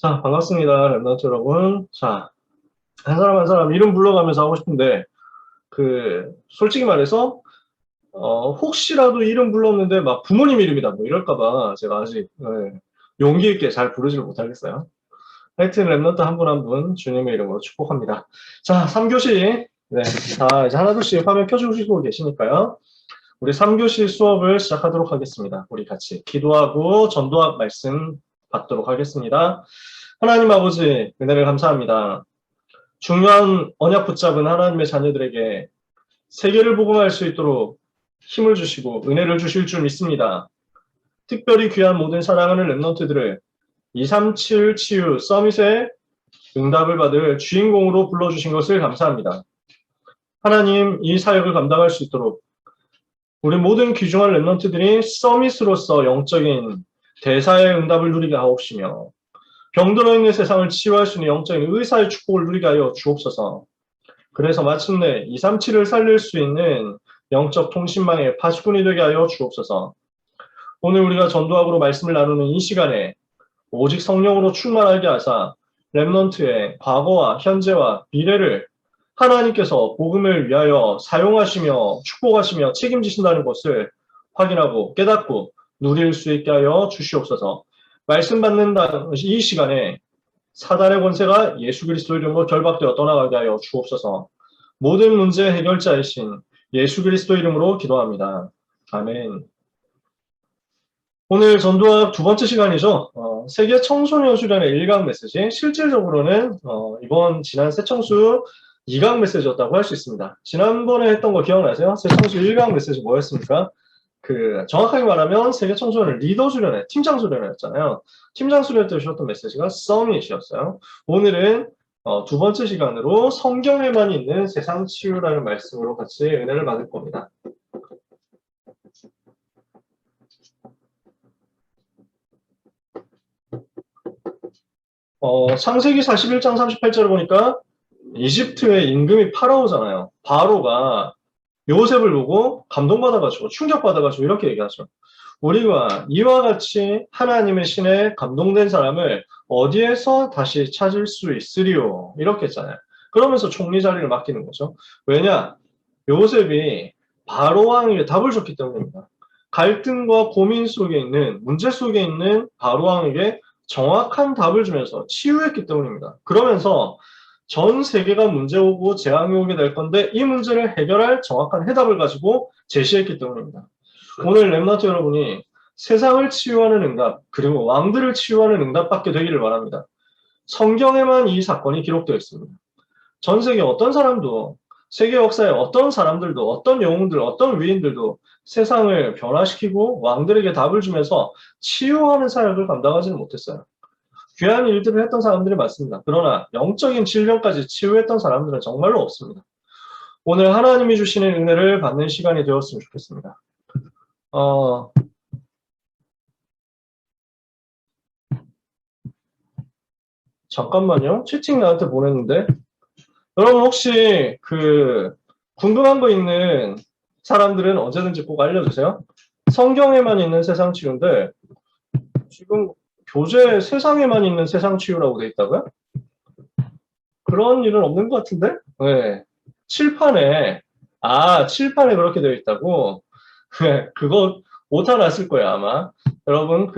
자, 반갑습니다. 랩런트 여러분. 자, 한 사람 한 사람 이름 불러가면서 하고 싶은데, 솔직히 말해서, 혹시라도 이름 불렀는데 막 부모님 이름이다, 뭐 이럴까봐 제가 아직, 용기 있게 잘 부르지를 못하겠어요. 하여튼 랩런트 한 분 한 분 주님의 이름으로 축복합니다. 자, 3교시. 네. 자, 이제 하나둘씩 화면 켜주시고 계시니까요. 우리 3교시 수업을 시작하도록 하겠습니다. 우리 같이 기도하고 전도학 말씀 받도록 하겠습니다. 하나님 아버지, 은혜를 감사합니다. 중요한 언약 붙잡은 하나님의 자녀들에게 세계를 복음할 수 있도록 힘을 주시고 은혜를 주실 줄 믿습니다. 특별히 귀한 모든 사랑하는 랩런트들을 237 치유 서밋의 응답을 받을 주인공으로 불러주신 것을 감사합니다. 하나님, 이 사역을 감당할 수 있도록 우리 모든 귀중한 랩런트들이 서밋으로서 영적인 대사의 응답을 누리게 하옵시며 병들어 있는 세상을 치유할 수 있는 영적인 의사의 축복을 누리게 하여 주옵소서. 그래서 마침내 237을 살릴 수 있는 영적 통신망의 파수꾼이 되게 하여 주옵소서. 오늘 우리가 전도학으로 말씀을 나누는 이 시간에 오직 성령으로 충만하게 하사 랩넌트의 과거와 현재와 미래를 하나님께서 복음을 위하여 사용하시며 축복하시며 책임지신다는 것을 확인하고 깨닫고 누릴 수 있게 하여 주시옵소서. 말씀 받는 이 시간에 사단의 권세가 예수 그리스도 이름으로 결박되어 떠나가게 하여 주옵소서. 모든 문제 해결자이신 예수 그리스도 이름으로 기도합니다. 아멘. 오늘 전도학 두 번째 시간이죠. 세계 청소년 수련의 1강 메시지. 실질적으로는 이번 지난 새청수 2강 메시지였다고 할 수 있습니다. 지난번에 했던 거 기억나세요? 새청수 1강 메시지 뭐였습니까? 정확하게 말하면 세계 청소년 리더 수련회, 팀장 수련회였잖아요. 팀장 수련회 때 주셨던 메시지가 서밋이었어요. 오늘은 두 번째 시간으로 성경에만 있는 세상 치유라는 말씀으로 같이 은혜를 받을 겁니다. 창세기 41장 38절을 보니까 이집트의 임금이 파라오잖아요. 바로가 요셉을 보고 감동받아가지고 충격받아가지고 이렇게 얘기하죠. 우리가 이와 같이 하나님의 신에 감동된 사람을 어디에서 다시 찾을 수 있으리요? 이렇게 했잖아요. 그러면서 총리 자리를 맡기는 거죠. 왜냐? 요셉이 바로 왕에게 답을 줬기 때문입니다. 갈등과 고민 속에 있는, 문제 속에 있는 바로 왕에게 정확한 답을 주면서 치유했기 때문입니다. 그러면서 전 세계가 문제 오고 재앙이 오게 될 건데 이 문제를 해결할 정확한 해답을 가지고 제시했기 때문입니다. 오늘 랩너트 여러분이 세상을 치유하는 응답 그리고 왕들을 치유하는 응답 받게 되기를 바랍니다. 성경에만 이 사건이 기록되어 있습니다. 전 세계 어떤 사람도 세계 역사의 어떤 사람들도 어떤 영웅들 어떤 위인들도 세상을 변화시키고 왕들에게 답을 주면서 치유하는 사역을 감당하지는 못했어요. 귀한 일들을 했던 사람들이 많습니다. 그러나 영적인 질병까지 치유했던 사람들은 정말로 없습니다. 오늘 하나님이 주시는 은혜를 받는 시간이 되었으면 좋겠습니다. 잠깐만요. 채팅 나한테 보냈는데 여러분 혹시 궁금한 거 있는 사람들은 언제든지 꼭 알려주세요. 성경에만 있는 세상 치유인데 지금 교재 세상에만 있는 세상 치유라고 돼 있다고요? 그런 일은 없는 것 같은데? 네. 칠판에 그렇게 되어 있다고? 그거 오타 났을 거예요, 아마. 여러분,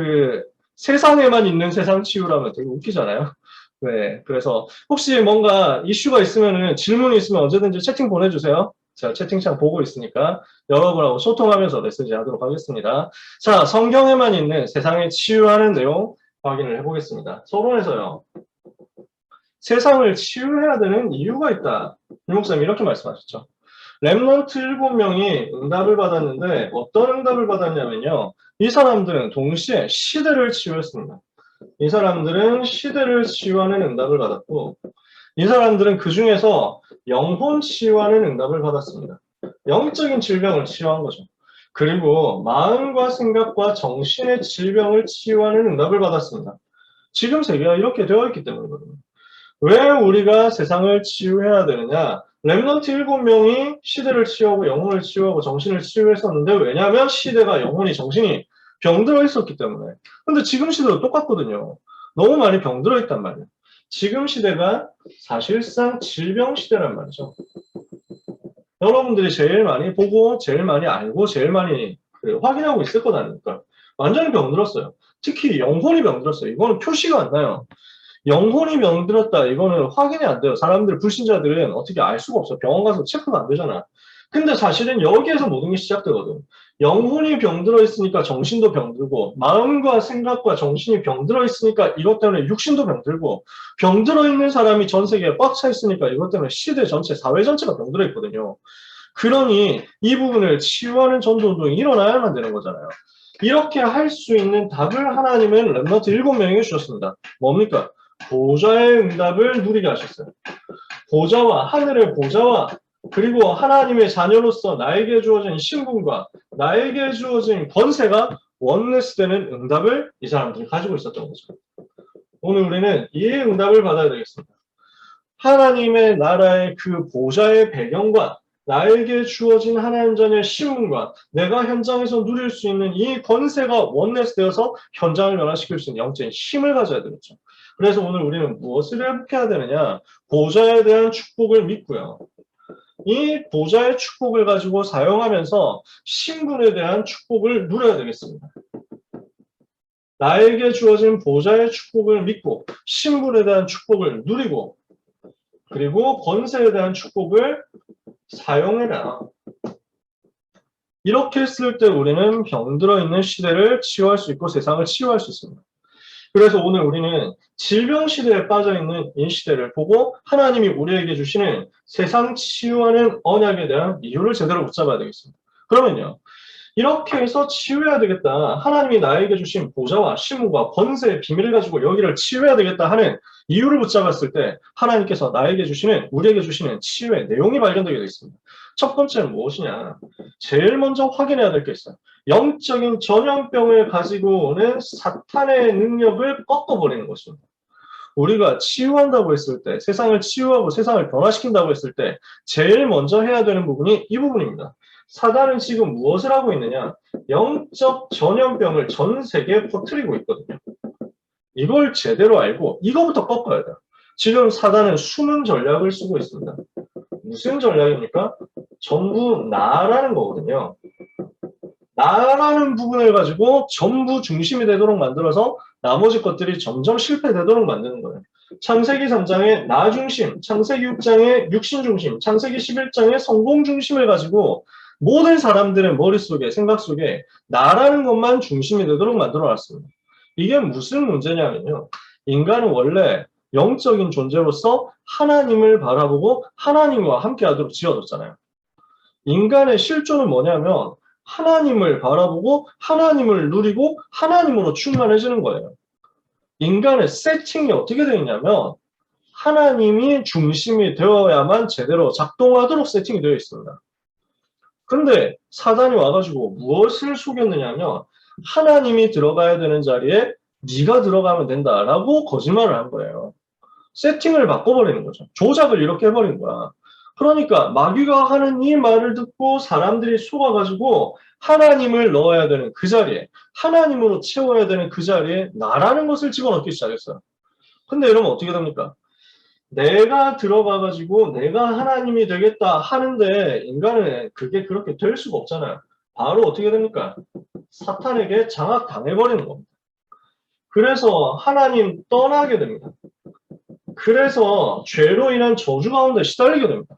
세상에만 있는 세상 치유라면 되게 웃기잖아요. 네. 그래서 혹시 뭔가 이슈가 있으면은 질문이 있으면 언제든지 채팅 보내주세요. 제가 채팅창 보고 있으니까 여러분하고 소통하면서 메시지 하도록 하겠습니다. 자, 성경에만 있는 세상에 치유하는 내용 확인을 해보겠습니다. 서론에서요. 세상을 치유해야 되는 이유가 있다. 이 목사님이 이렇게 말씀하셨죠. 랩넌트 7명이 응답을 받았는데 어떤 응답을 받았냐면요. 이 사람들은 동시에 시대를 치유했습니다. 이 사람들은 시대를 치유하는 응답을 받았고 이 사람들은 그 중에서 영혼 치유하는 응답을 받았습니다. 영적인 질병을 치유한 거죠. 그리고 마음과 생각과 정신의 질병을 치유하는 응답을 받았습니다. 지금 세계가 이렇게 되어 있기 때문이거든요. 왜 우리가 세상을 치유해야 되느냐? 랩넌트 7명이 시대를 치유하고 영혼을 치유하고 정신을 치유했었는데 왜냐하면 시대가 영혼이 정신이 병들어 있었기 때문에. 근데 지금 시대도 똑같거든요. 너무 많이 병들어 있단 말이에요. 지금 시대가 사실상 질병 시대란 말이죠. 여러분들이 제일 많이 보고 제일 많이 알고 제일 많이 확인하고 있을 것 아닙니까? 완전히 병들었어요. 특히 영혼이 병들었어요. 이거는 표시가 안 나요. 영혼이 병들었다. 이거는 확인이 안 돼요. 사람들, 불신자들은 어떻게 알 수가 없어. 병원 가서 체크가 안 되잖아. 근데 사실은 여기에서 모든 게 시작되거든. 영혼이 병들어 있으니까 정신도 병들고, 마음과 생각과 정신이 병들어 있으니까 이것 때문에 육신도 병들고, 병들어 있는 사람이 전 세계에 꽉 차 있으니까 이것 때문에 시대 전체, 사회 전체가 병들어 있거든요. 그러니 이 부분을 치유하는 전도운동이 일어나야만 되는 거잖아요. 이렇게 할 수 있는 답을 하나님은 렘넌트 7명에게 주셨습니다. 뭡니까? 보좌의 응답을 누리게 하셨어요. 보좌와 하늘의 보좌와 그리고 하나님의 자녀로서 나에게 주어진 신분과 나에게 주어진 권세가 원네스되는 응답을 이 사람들이 가지고 있었던 거죠. 오늘 우리는 이 응답을 받아야 되겠습니다. 하나님의 나라의 그 보좌의 배경과 나에게 주어진 하나님 자녀의 신분과 내가 현장에서 누릴 수 있는 이 권세가 원네스되어서 현장을 변화시킬 수 있는 영적인 힘을 가져야 되겠죠. 그래서 오늘 우리는 무엇을 회복해야 되느냐? 보좌에 대한 축복을 믿고요. 이 보좌의 축복을 가지고 사용하면서 신분에 대한 축복을 누려야 되겠습니다. 나에게 주어진 보좌의 축복을 믿고 신분에 대한 축복을 누리고 그리고 권세에 대한 축복을 사용해라. 이렇게 했을 때 우리는 병들어 있는 시대를 치유할 수 있고 세상을 치유할 수 있습니다. 그래서 오늘 우리는 질병 시대에 빠져 있는 이 시대를 보고 하나님이 우리에게 주시는 세상 치유하는 언약에 대한 이유를 제대로 붙잡아야 되겠습니다. 그러면요. 이렇게 해서 치유해야 되겠다. 하나님이 나에게 주신 보좌와 신분과 권세의 비밀을 가지고 여기를 치유해야 되겠다 하는 이유를 붙잡았을 때 하나님께서 나에게 주시는, 우리에게 주시는 치유의 내용이 발견되게 되어 있습니다. 첫 번째는 무엇이냐? 제일 먼저 확인해야 될 게 있어요. 영적인 전염병을 가지고 오는 사탄의 능력을 꺾어버리는 것입니다. 우리가 치유한다고 했을 때, 세상을 치유하고 세상을 변화시킨다고 했을 때 제일 먼저 해야 되는 부분이 이 부분입니다. 사단은 지금 무엇을 하고 있느냐? 영적 전염병을 전 세계에 퍼뜨리고 있거든요. 이걸 제대로 알고 이거부터 꺾어야 돼요. 지금 사단은 숨은 전략을 쓰고 있습니다. 무슨 전략입니까? 전부 나라는 거거든요. 나라는 부분을 가지고 전부 중심이 되도록 만들어서 나머지 것들이 점점 실패되도록 만드는 거예요. 창세기 3장의 나 중심, 창세기 6장의 육신 중심, 창세기 11장의 성공 중심을 가지고 모든 사람들의 머릿속에, 생각 속에 나라는 것만 중심이 되도록 만들어놨습니다. 이게 무슨 문제냐면요. 인간은 원래 영적인 존재로서 하나님을 바라보고 하나님과 함께하도록 지어졌잖아요. 인간의 실존은 뭐냐면 하나님을 바라보고 하나님을 누리고 하나님으로 충만해지는 거예요. 인간의 세팅이 어떻게 되어 있냐면 하나님이 중심이 되어야만 제대로 작동하도록 세팅이 되어 있습니다. 근데 사단이 와가지고 무엇을 속였느냐면 하나님이 들어가야 되는 자리에 네가 들어가면 된다라고 거짓말을 한 거예요. 세팅을 바꿔버리는 거죠. 조작을 이렇게 해버린 거야. 그러니까 마귀가 하는 이 말을 듣고 사람들이 속아가지고 하나님을 넣어야 되는 그 자리에, 하나님으로 채워야 되는 그 자리에 나라는 것을 집어넣기 시작했어요. 근데 이러면 어떻게 됩니까? 내가 들어가가지고 내가 하나님이 되겠다 하는데 인간은 그게 그렇게 될 수가 없잖아요. 바로 어떻게 됩니까? 사탄에게 장악당해버리는 겁니다. 그래서 하나님 떠나게 됩니다. 그래서 죄로 인한 저주 가운데 시달리게 됩니다.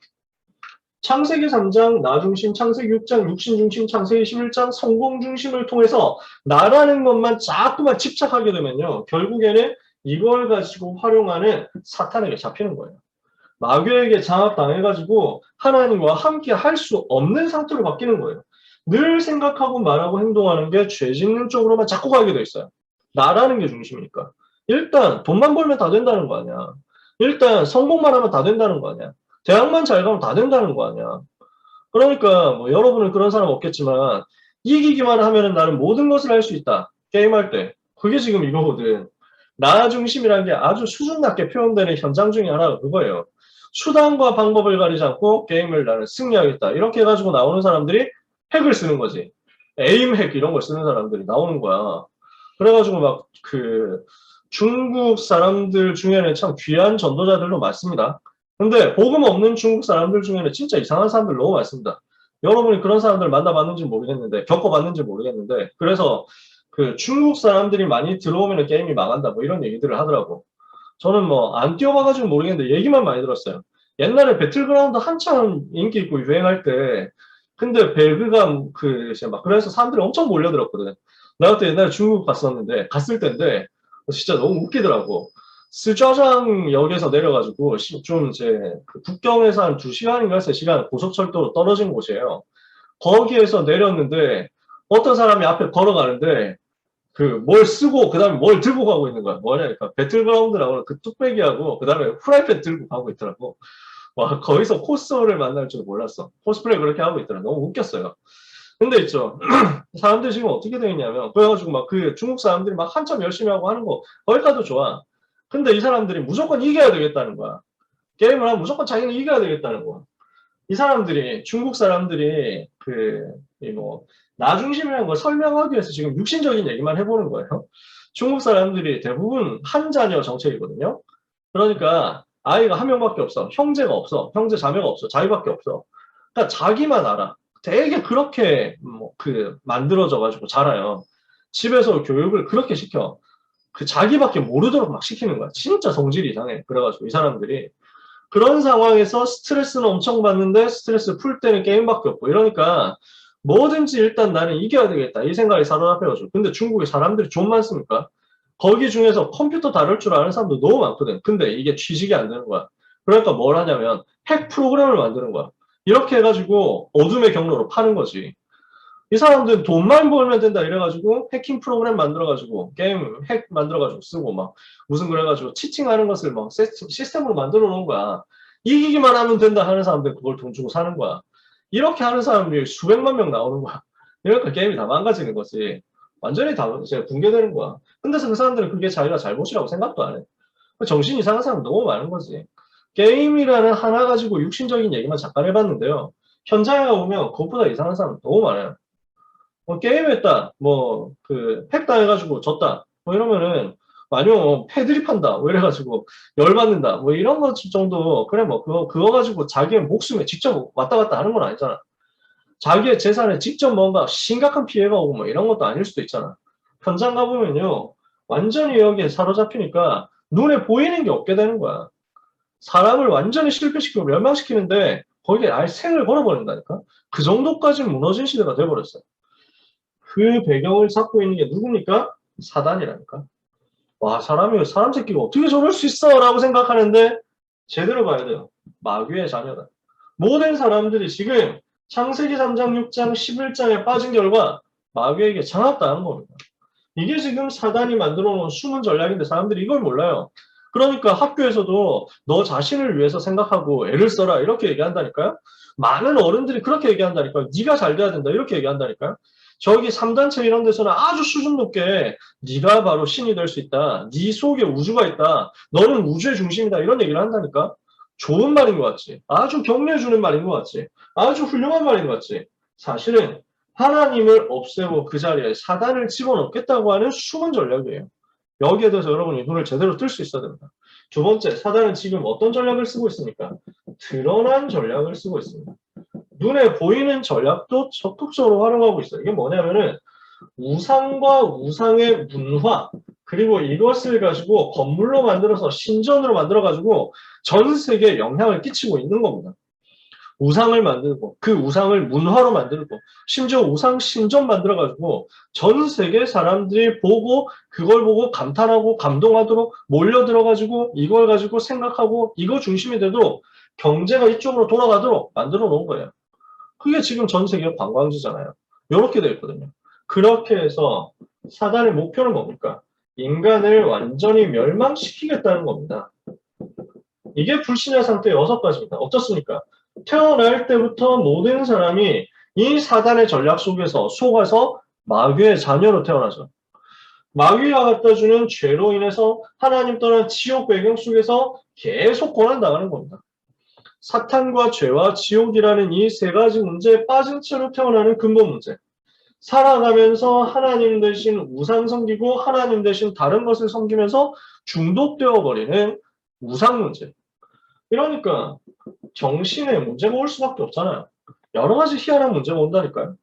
창세기 3장 나중심, 창세기 6장 육신중심, 창세기 11장 성공중심을 통해서 나라는 것만 자꾸만 집착하게 되면요. 결국에는 이걸 가지고 활용하는 사탄에게 잡히는 거예요. 마귀에게 장악당해가지고 하나님과 함께 할 수 없는 상태로 바뀌는 거예요. 늘 생각하고 말하고 행동하는 게 죄 짓는 쪽으로만 자꾸 가게 돼 있어요. 나라는 게 중심이니까. 일단 돈만 벌면 다 된다는 거 아니야. 일단 성공만 하면 다 된다는 거 아니야. 대학만 잘 가면 다 된다는 거 아니야. 그러니까 뭐 여러분은 그런 사람 없겠지만 이기기만 하면은 나는 모든 것을 할 수 있다. 게임할 때. 그게 지금 이거거든. 나 중심이라는 게 아주 수준 낮게 표현되는 현장 중에 하나가 그거예요. 수단과 방법을 가리지 않고 게임을 나는 승리하겠다. 이렇게 해가지고 나오는 사람들이 핵을 쓰는 거지. 에임 핵 이런 걸 쓰는 사람들이 나오는 거야. 그래가지고 막 중국 사람들 중에는 참 귀한 전도자들도 많습니다. 근데 복음 없는 중국 사람들 중에는 진짜 이상한 사람들 너무 많습니다. 여러분이 그런 사람들 만나봤는지 모르겠는데, 겪어봤는지 모르겠는데, 그래서 그 중국 사람들이 많이 들어오면 게임이 망한다, 뭐 이런 얘기들을 하더라고. 저는 뭐 안 뛰어봐가지고 모르겠는데 얘기만 많이 들었어요. 옛날에 배틀그라운드 한참 인기 있고 유행할 때, 근데 배그가 그 이제 막 그래서 사람들이 엄청 몰려들었거든. 나 그때 옛날에 중국 갔었는데 갔을 때인데 진짜 너무 웃기더라고. 스짜장 역에서 내려가지고 좀 이제 그 북경에서 한 2시간인가 3시간 고속철도로 떨어진 곳이에요. 거기에서 내렸는데 어떤 사람이 앞에 걸어가는데 그 뭘 쓰고 그다음에 뭘 들고 가고 있는 거야. 뭐냐니까 배틀그라운드라고 그 뚝배기하고 그다음에 프라이팬 들고 가고 있더라고. 와, 거기서 코스를 만날 줄 몰랐어. 코스프레 그렇게 하고 있더라. 너무 웃겼어요. 근데 있죠. 사람들이 지금 어떻게 되겠냐면 그래가지고 막 그 중국 사람들이 막 한참 열심히 하고 하는 거 거기까지도 좋아. 근데 이 사람들이 무조건 이겨야 되겠다는 거야. 게임을 하면 무조건 자기는 이겨야 되겠다는 거야. 이 사람들이 중국 사람들이 나 중심이라는 걸 설명하기 위해서 지금 육신적인 얘기만 해보는 거예요. 중국 사람들이 대부분 한 자녀 정책이거든요. 그러니까 아이가 한 명밖에 없어. 형제가 없어. 형제 자매가 없어. 자기밖에 없어. 그러니까 자기만 알아. 되게 그렇게 만들어져 가지고 자라요. 집에서 교육을 그렇게 시켜. 그 자기밖에 모르도록 막 시키는 거야. 진짜 성질이 이상해. 그래가지고 이 사람들이 그런 상황에서 스트레스는 엄청 받는데 스트레스 풀 때는 게임밖에 없고 이러니까 뭐든지 일단 나는 이겨야 되겠다 이 생각이 사로잡혀가지고. 근데 중국에 사람들이 좀 많습니까? 거기 중에서 컴퓨터 다룰 줄 아는 사람도 너무 많거든. 근데 이게 취직이 안 되는 거야. 그러니까 뭘 하냐면 핵 프로그램을 만드는 거야. 이렇게 해가지고 어둠의 경로로 파는 거지. 이 사람들은 돈만 벌면 된다 이래가지고 해킹 프로그램 만들어가지고 게임 핵 만들어가지고 쓰고 막 무슨 그래가지고 치팅하는 것을 막 시스템으로 만들어 놓은 거야. 이기기만 하면 된다 하는 사람들 그걸 돈 주고 사는 거야. 이렇게 하는 사람들이 수백만 명 나오는 거야. 이러니까 게임이 다 망가지는 거지. 완전히 다 이제 붕괴되는 거야. 근데 그 사람들은 그게 자기가 잘못이라고 생각도 안 해. 정신 이상한 사람 너무 많은 거지. 게임이라는 하나 가지고 육신적인 얘기만 잠깐 해봤는데요. 현장에 오면 그것보다 이상한 사람 너무 많아요. 뭐 게임했다, 핵 당해가지고 졌다, 뭐 이러면은 아니요 패드립 한다, 뭐 이래가지고 열받는다, 뭐 이런 것 정도 그래 뭐 그거 가지고 자기의 목숨에 직접 왔다 갔다 하는 건 아니잖아. 자기의 재산에 직접 뭔가 심각한 피해가 오고 뭐 이런 것도 아닐 수도 있잖아. 현장 가보면요 완전히 여기에 사로잡히니까 눈에 보이는 게 없게 되는 거야. 사람을 완전히 실패시키고 멸망시키는데 거기에 아예 생을 걸어버린다니까. 그 정도까지 무너진 시대가 돼버렸어요. 그 배경을 잡고 있는 게 누굽니까? 사단이라니까. 와, 사람 새끼가 어떻게 저럴 수 있어? 라고 생각하는데 제대로 봐야 돼요. 마귀의 자녀다. 모든 사람들이 지금 창세기 3장, 6장, 11장에 빠진 결과 마귀에게 장악당한 겁니다. 이게 지금 사단이 만들어 놓은 숨은 전략인데 사람들이 이걸 몰라요. 그러니까 학교에서도 너 자신을 위해서 생각하고 애를 써라 이렇게 얘기한다니까요. 많은 어른들이 그렇게 얘기한다니까요. 네가 잘 돼야 된다 이렇게 얘기한다니까요. 저기 3단체 이런 데서는 아주 수준 높게 네가 바로 신이 될 수 있다. 네 속에 우주가 있다. 너는 우주의 중심이다. 이런 얘기를 한다니까. 좋은 말인 것 같지. 아주 격려해주는 말인 것 같지. 아주 훌륭한 말인 것 같지. 사실은 하나님을 없애고 그 자리에 사단을 집어넣겠다고 하는 숨은 전략이에요. 여기에 대해서 여러분이 눈을 제대로 뜰 수 있어야 됩니다. 두 번째, 사단은 지금 어떤 전략을 쓰고 있습니까? 드러난 전략을 쓰고 있습니다. 눈에 보이는 전략도 적극적으로 활용하고 있어요. 이게 뭐냐면은 우상과 우상의 문화, 그리고 이것을 가지고 건물로 만들어서 신전으로 만들어가지고 전 세계에 영향을 끼치고 있는 겁니다. 우상을 만들고 그 우상을 문화로 만들고 심지어 우상 신전 만들어가지고 전 세계 사람들이 보고 그걸 보고 감탄하고 감동하도록 몰려들어가지고 이걸 가지고 생각하고 이거 중심이 돼도 경제가 이쪽으로 돌아가도록 만들어 놓은 거예요. 그게 지금 전 세계 관광지잖아요. 이렇게 되어 있거든요. 그렇게 해서 사단의 목표는 뭡니까? 인간을 완전히 멸망시키겠다는 겁니다. 이게 불신의 상태의 6가지입니다. 어떻습니까? 태어날 때부터 모든 사람이 이 사단의 전략 속에서 속아서 마귀의 자녀로 태어나죠. 마귀가 갖다 주는 죄로 인해서 하나님 떠난 지옥 배경 속에서 계속 고난당하는 겁니다. 사탄과 죄와 지옥이라는 이 3가지 문제에 빠진 채로 태어나는 근본 문제. 살아가면서 하나님 대신 우상 섬기고 하나님 대신 다른 것을 섬기면서 중독되어 버리는 우상 문제. 이러니까 정신에 문제가 올 수밖에 없잖아요. 여러 가지 희한한 문제가 온다니까요.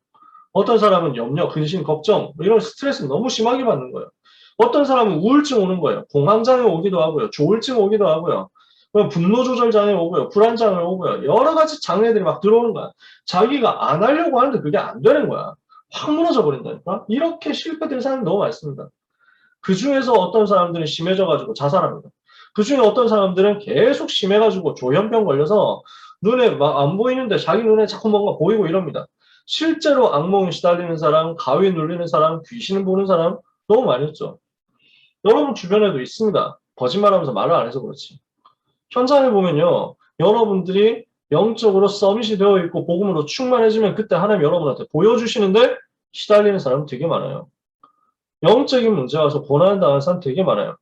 어떤 사람은 염려, 근심, 걱정 이런 스트레스 너무 심하게 받는 거예요. 어떤 사람은 우울증 오는 거예요. 공황장애 오기도 하고요. 조울증 오기도 하고요. 분노 조절 장애 오고요. 불안장애 오고요. 여러 가지 장애들이 막 들어오는 거야. 자기가 안 하려고 하는데 그게 안 되는 거야. 확 무너져 버린다니까. 이렇게 실패된 사람이 너무 많습니다. 그 중에서 어떤 사람들은 심해져가지고 자살합니다. 그 중에 어떤 사람들은 계속 심해가지고 조현병 걸려서 눈에 막 안 보이는데 자기 눈에 자꾸 뭔가 보이고 이럽니다. 실제로 악몽에 시달리는 사람, 가위에 눌리는 사람, 귀신을 보는 사람 너무 많이 있죠. 여러분 주변에도 있습니다. 거짓말하면서 말을 안 해서 그렇지. 현장에 보면요. 여러분들이 영적으로 서밋이 되어 있고 복음으로 충만해지면 그때 하나님 여러분한테 보여주시는데 시달리는 사람 되게 많아요. 영적인 문제 와서 고난당한 사람 되게 많아요.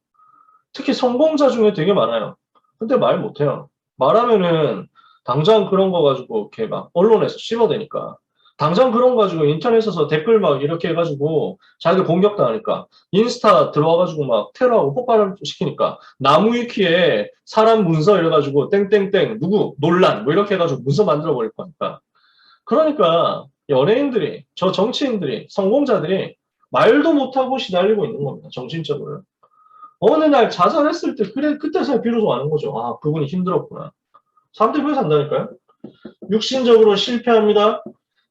특히 성공자 중에 되게 많아요. 근데 말 못해요. 말하면은 당장 그런 거 가지고 이렇게 막 언론에서 씹어대니까. 당장 그런 거 가지고 인터넷에서 댓글 막 이렇게 해가지고 자기들 공격당하니까 인스타 들어와가지고 막 테러하고 폭발을 시키니까 나무위키에 사람 문서 이래가지고 땡땡땡 누구 논란 뭐 이렇게 해가지고 문서 만들어 버릴 거니까. 그러니까 연예인들이 저 정치인들이 성공자들이 말도 못하고 시달리고 있는 겁니다. 정신적으로. 어느 날 자살했을 때 그래 그때서야 비로소 아는 거죠. 아 그분이 힘들었구나. 사람들이 그래서 산다니까요. 육신적으로 실패합니다.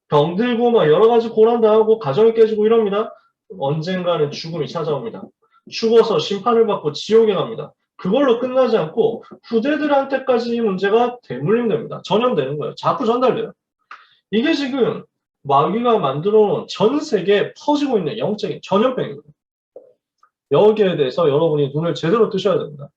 병들고 막 여러 가지 고난당하고 가정이 깨지고 이럽니다. 언젠가는 죽음이 찾아옵니다. 죽어서 심판을 받고 지옥에 갑니다. 그걸로 끝나지 않고 후대들한테까지 이 문제가 대물림됩니다. 전염되는 거예요. 자꾸 전달돼요. 이게 지금 마귀가 만들어 놓은 전 세계에 퍼지고 있는 영적인 전염병입니다. 여기에 대해서 여러분이 눈을 제대로 뜨셔야 됩니다.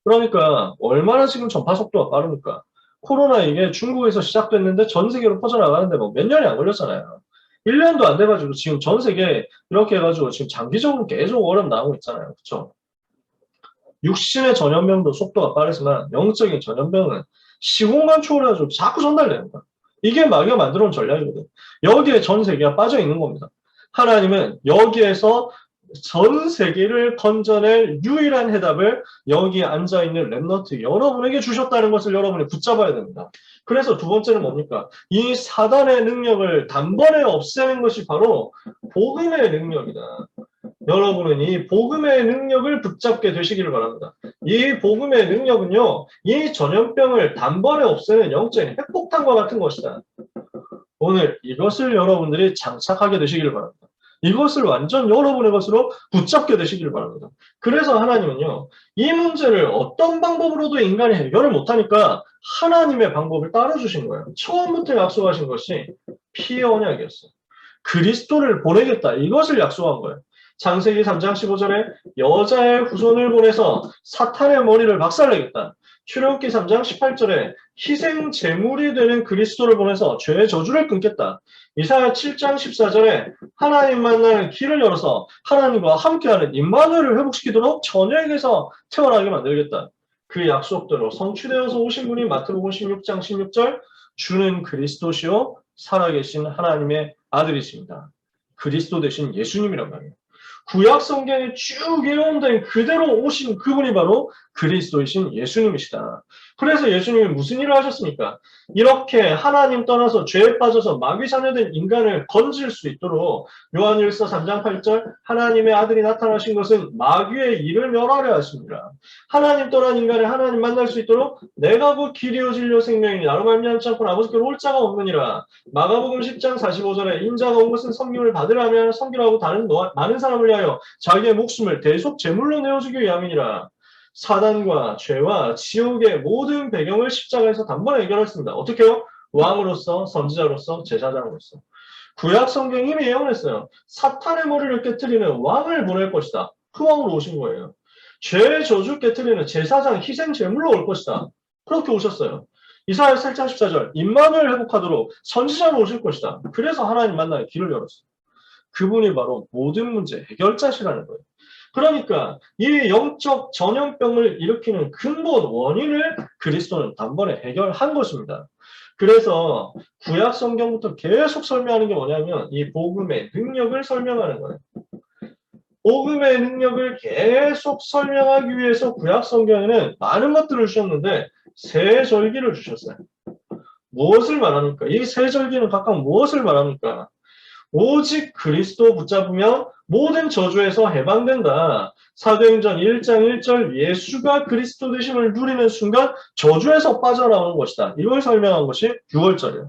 그러니까 얼마나 지금 전파 속도가 빠릅니까? 코로나 이게 중국에서 시작됐는데 전 세계로 퍼져나가는데 뭐 몇 년이 안 걸렸잖아요. 1년도 안 돼가지고 지금 전 세계 이렇게 해가지고 지금 장기적으로 계속 오염 나오고 있잖아요. 그쵸? 육신의 전염병도 속도가 빠르지만 영적인 전염병은 시공간 초월해가지고 자꾸 전달되는 거야. 이게 마귀가 만들어 놓은 전략이거든. 여기에 전 세계가 빠져 있는 겁니다. 하나님은 여기에서 전 세계를 건져낼 유일한 해답을 여기에 앉아있는 랩너트 여러분에게 주셨다는 것을 여러분이 붙잡아야 됩니다. 그래서 두 번째는 뭡니까? 이 사단의 능력을 단번에 없애는 것이 바로 복음의 능력이다. 여러분은 이 복음의 능력을 붙잡게 되시기를 바랍니다. 이 복음의 능력은요, 이 전염병을 단번에 없애는 영적인 핵폭탄과 같은 것이다. 오늘 이것을 여러분들이 장착하게 되시기를 바랍니다. 이것을 완전 여러분의 것으로 붙잡게 되시기를 바랍니다. 그래서 하나님은요, 이 문제를 어떤 방법으로도 인간이 해결을 못하니까 하나님의 방법을 따라주신 거예요. 처음부터 약속하신 것이 피의 언약이었어요. 그리스도를 보내겠다. 이것을 약속한 거예요. 창세기 3장 15절에 여자의 후손을 보내서 사탄의 머리를 박살내겠다. 출애굽기 3장 18절에 희생 제물이 되는 그리스도를 보내서 죄의 저주를 끊겠다. 이사야 7장 14절에 하나님 만나는 길을 열어서 하나님과 함께하는 임마누엘을 회복시키도록 처녀에게서 태어나게 만들겠다. 그 약속대로 성취되어서 오신 분이 마태복음 16장 16절 주는 그리스도시요 살아계신 하나님의 아들이십니다. 그리스도 대신 예수님이란 말이에요. 구약 성경에 쭉 예언된 그대로 오신 그분이 바로 그리스도이신 예수님이시다. 그래서 예수님이 무슨 일을 하셨습니까? 이렇게 하나님 떠나서 죄에 빠져서 마귀 자녀된 인간을 건질 수 있도록 요한일서 3장 8절 하나님의 아들이 나타나신 것은 마귀의 일을 멸하려 하십니다. 하나님 떠난 인간을 하나님 만날 수 있도록 내가 곧 길이요 진리요 생명이니 나로 말미암지 않고는 아버지께로 올 자가 없느니라. 마가복음 10장 45절에 인자가 온 것은 섬김을 받으려 하면 섬기라고 다른 많은 사람을 위하여 자기의 목숨을 대속 제물로 내어주기 위함이니라. 사단과 죄와 지옥의 모든 배경을 십자가에서 단번에 해결했습니다. 어떻게요? 왕으로서, 선지자로서, 제사장으로서. 구약 성경이 이미 예언했어요. 사탄의 머리를 깨트리는 왕을 보낼 것이다. 그 왕으로 오신 거예요. 죄의 저주 깨트리는 제사장 희생 제물로 올 것이다. 그렇게 오셨어요. 이사야 8장 14절 임마누엘 회복하도록 선지자로 오실 것이다. 그래서 하나님 만나의 길을 열었어요. 그분이 바로 모든 문제 해결자시라는 거예요. 그러니까 이 영적 전염병을 일으키는 근본 원인을 그리스도는 단번에 해결한 것입니다. 그래서 구약 성경부터 계속 설명하는 게 뭐냐면 이 복음의 능력을 설명하는 거예요. 복음의 능력을 계속 설명하기 위해서 구약 성경에는 많은 것들을 주셨는데 세 절기를 주셨어요. 무엇을 말합니까? 이 세 절기는 각각 무엇을 말합니까? 오직 그리스도 붙잡으면 모든 저주에서 해방된다. 사도행전 1장 1절 예수가 그리스도 되심을 누리는 순간 저주에서 빠져나오는 것이다. 이걸 설명한 것이 6월절이에요.